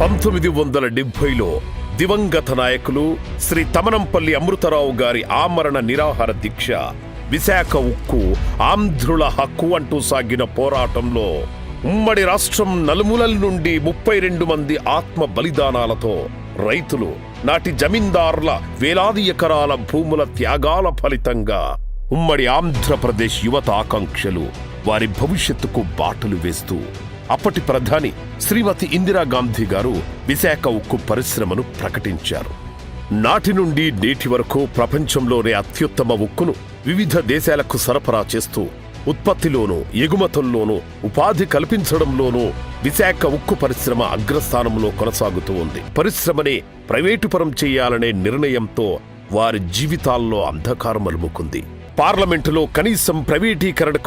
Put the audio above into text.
1970లో దివంగత నాయకులు శ్రీ తమనంపల్లి అమృతరావు గారి ఆమరణ నిరాహార దీక్ష, విశాఖ ఉక్కు ఆంధ్రుల హక్కు అంటూ సాగిన పోరాటంలో ఉమ్మడి రాష్ట్రం నలుమూలల నుండి 32 మంది ఆత్మ బలిదానాలతో రైతులు, నాటి జమీందారుల వేలాది ఎకరాల భూముల త్యాగాల ఫలితంగా ఉమ్మడి ఆంధ్రప్రదేశ్ యువత ఆకాంక్షలు వారి భవిష్యత్తుకు బాటలు వేస్తూ అప్పటి ప్రధాని శ్రీమతి ఇందిరాగాంధీ గారు విశాఖ ఉక్కు పరిశ్రమను ప్రకటించారు. నాటి నుండి నేటి వరకు ప్రపంచంలోనే అత్యుత్తమ ఉక్కును వివిధ దేశాలకు సరఫరా చేస్తూ ఉత్పత్తిలోనూ ఎగుమతుల్లోనూ ఉపాధి కల్పించడంలోనూ విశాఖ ఉక్కు పరిశ్రమ అగ్రస్థానంలో కొనసాగుతూ ఉంది. పరిశ్రమనే ప్రైవేటుపరం చేయాలనే నిర్ణయంతో వారి జీవితాల్లో అంధకారం అలుముకుంది. పార్లమెంటులో కనీసం ప్రైవేటీకరణకు